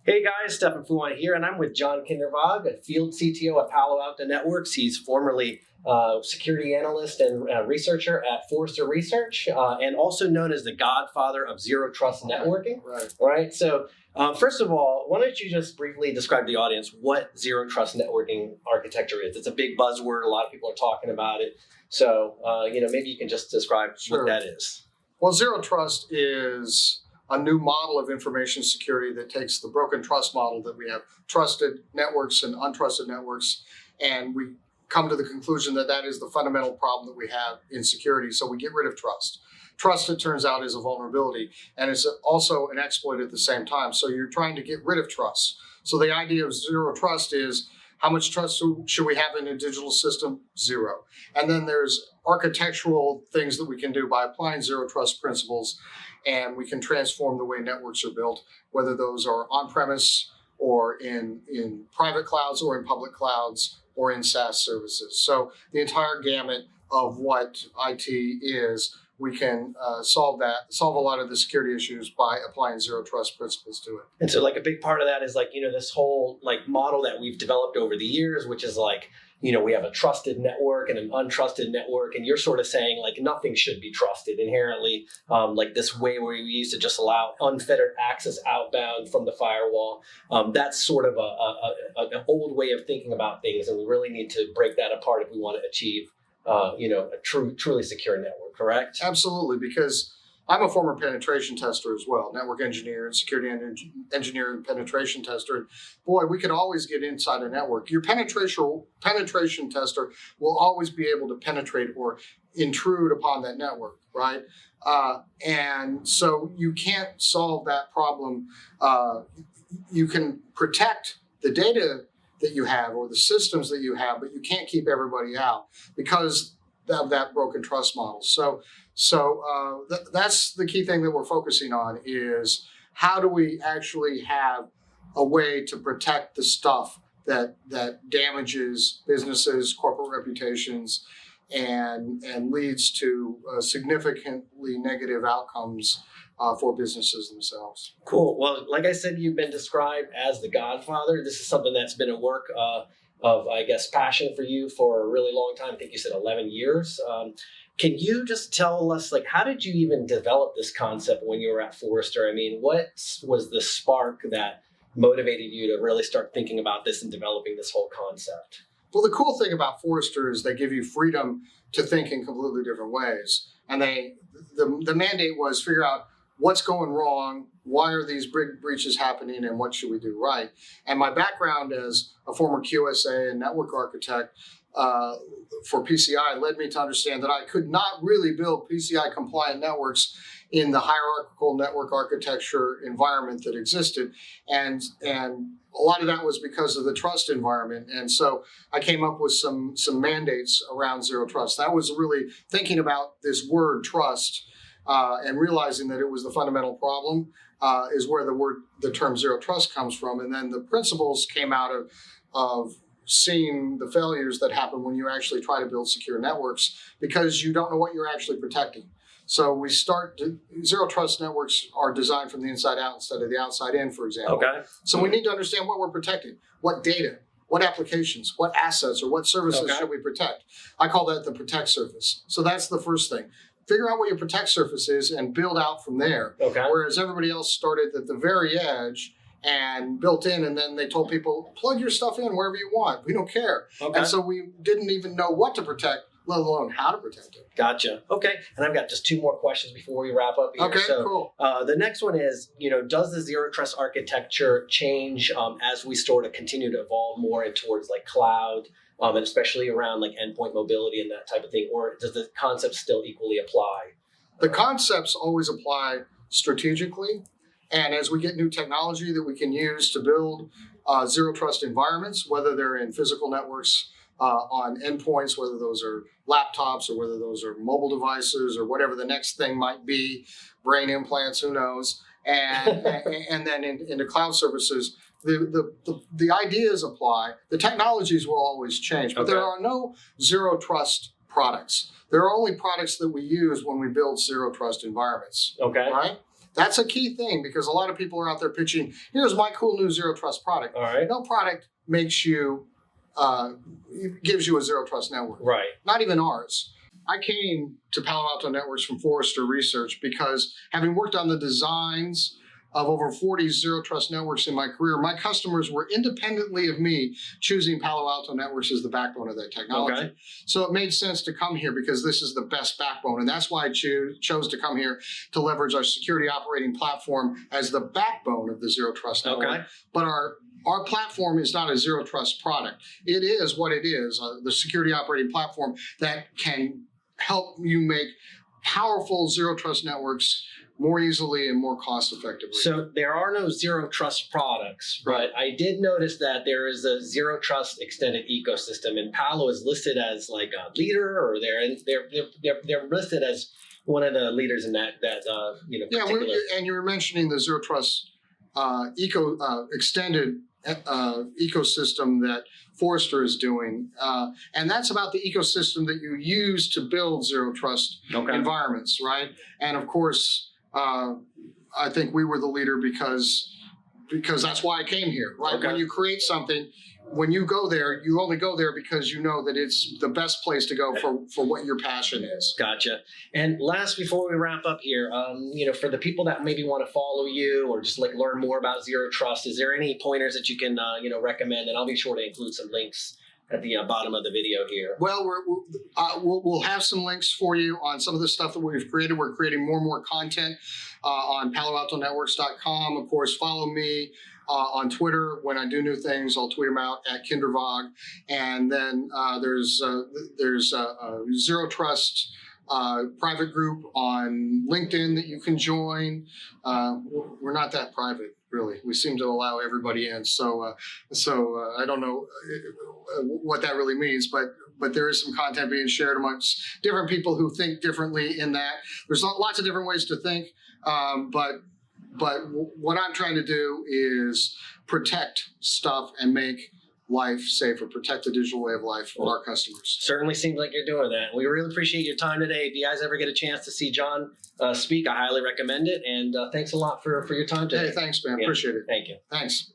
Hey guys, Stefan Fuan here, and I'm with John Kindervag, a field CTO at Palo Alto Networks. He's formerly security analyst and researcher at Forrester Research, and also known as the Godfather of Zero Trust Networking. Right. So, first of all, why don't you just briefly describe to the audience what Zero Trust Networking architecture is? It's a big buzzword. A lot of people are talking about it. So, maybe you can just describe what that is. Well, Zero Trust is a new model of information security that takes the broken trust model that we have, trusted networks and untrusted networks, and we come to the conclusion that that is the fundamental problem that we have in security. So we get rid of trust. Trust, it turns out, is a vulnerability, and it's also an exploit at the same time. So you're trying to get rid of trust. So the idea of Zero Trust is, how much trust should we have in a digital system? Zero. And then there's architectural things that we can do by applying Zero Trust principles, and we can transform the way networks are built, whether those are on-premise or in private clouds or in public clouds or in SaaS services. So the entire gamut of what IT is, we can solve a lot of the security issues by applying Zero Trust principles to it. And so like a big part of that is this whole model that we've developed over the years, which is we have a trusted network and an untrusted network, and you're sort of saying nothing should be trusted inherently, this way where we used to just allow unfettered access outbound from the firewall. That's sort of an old way of thinking about things, and we really need to break that apart if we want to achieve a truly secure network, correct? Absolutely, because I'm a former penetration tester as well, network engineer and security engineer and penetration tester. Boy, we could always get inside a network. Your penetration tester will always be able to penetrate or intrude upon that network, right? And so you can't solve that problem. You can protect the data that you have or the systems that you have, but you can't keep everybody out because of that broken trust model. So that's the key thing that we're focusing on, is how do we actually have a way to protect the stuff that damages businesses, corporate reputations, and leads to significantly negative outcomes for businesses themselves. Cool. Well, like I said, you've been described as the Godfather. This is something that's been a work of, I guess, passion for you for a really long time. I think you said 11 years. Can you just tell us, how did you even develop this concept when you were at Forrester? I mean, what was the spark that motivated you to really start thinking about this and developing this whole concept? Well, the cool thing about Forrester is they give you freedom to think in completely different ways. And the mandate was figure out what's going wrong, why are these big breaches happening, and what should we do right? And my background as a former QSA and network architect for PCI led me to understand that I could not really build PCI compliant networks in the hierarchical network architecture environment that existed. And a lot of that was because of the trust environment. And so I came up with some mandates around Zero Trust. That was really thinking about this word trust and realizing that it was the fundamental problem is where the term Zero Trust comes from. And then the principles came out of seeing the failures that happen when you actually try to build secure networks, because you don't know what you're actually protecting. So Zero Trust networks are designed from the inside out instead of the outside in, for example. Okay. So we need to understand what we're protecting, what data, what applications, what assets, or what services should we protect. I call that the protect surface. So that's the first thing. Figure out what your protect surface is and build out from there. Okay. Whereas everybody else started at the very edge and built in, and then they told people, plug your stuff in wherever you want. We don't care. Okay. And so we didn't even know what to protect, let alone how to protect it. Gotcha. Okay. And I've got just two more questions before we wrap up here. Okay, cool. The next one is, does the Zero Trust architecture change as we sort of continue to evolve more towards cloud, and especially around endpoint mobility and that type of thing? Or does the concept still equally apply? The concepts always apply strategically. And as we get new technology that we can use to build Zero Trust environments, whether they're in physical networks, on endpoints, whether those are laptops or whether those are mobile devices or whatever the next thing might be, brain implants, who knows, and then into cloud services, the ideas apply. The technologies will always change, but there are no Zero Trust products. There are only products that we use when we build Zero Trust environments. Okay. Right? That's a key thing because a lot of people are out there pitching, here's my cool new zero trust product. All right. No product makes you, gives you a zero trust network. Right. Not even ours. I came to Palo Alto Networks from Forrester Research because having worked on the designs of over 40 zero trust networks in my career, my customers were independently of me choosing Palo Alto Networks as the backbone of their technology. Okay. So it made sense to come here because this is the best backbone. And that's why I chose to come here to leverage our security operating platform as the backbone of the zero trust network. Okay. But our platform is not a zero trust product. It is what it is, the security operating platform that can help you make powerful zero trust networks more easily and more cost effectively. So there are no zero trust products, but I did notice that there is a zero trust extended ecosystem, and Palo is listed as like a leader, or they're listed as one of the leaders in that particular. Yeah, and you were mentioning the zero trust extended ecosystem that Forrester is doing, and that's about the ecosystem that you use to build zero trust environments, right? And of course, I think we were the leader because that's why I came here, right? Okay. When you create something, when you go there, you only go there because you know that it's the best place to go for what your passion is. Gotcha. And last, before we wrap up here, for the people that maybe want to follow you or just like learn more about zero trust, is there any pointers that you can recommend? And I'll be sure to include some links at the bottom of the video here. Well, we'll have some links for you on some of the stuff that we've created. We're creating more and more content on paloaltonetworks.com. Of course, follow me on Twitter. When I do new things, I'll tweet them out at Kindervag. And then there's a Zero Trust private group on LinkedIn that you can join. We're not that private, really. We seem to allow everybody in. So I don't know what that really means, but there is some content being shared amongst different people who think differently in that. There's lots of different ways to think, but what I'm trying to do is protect stuff and make life safer, protect the digital way of life for our customers. Certainly seems like you're doing that. We really appreciate your time today. If you guys ever get a chance to see John speak, I highly recommend it. And thanks a lot for your time today. Hey, thanks, man. Appreciate it. Thank you. Thanks.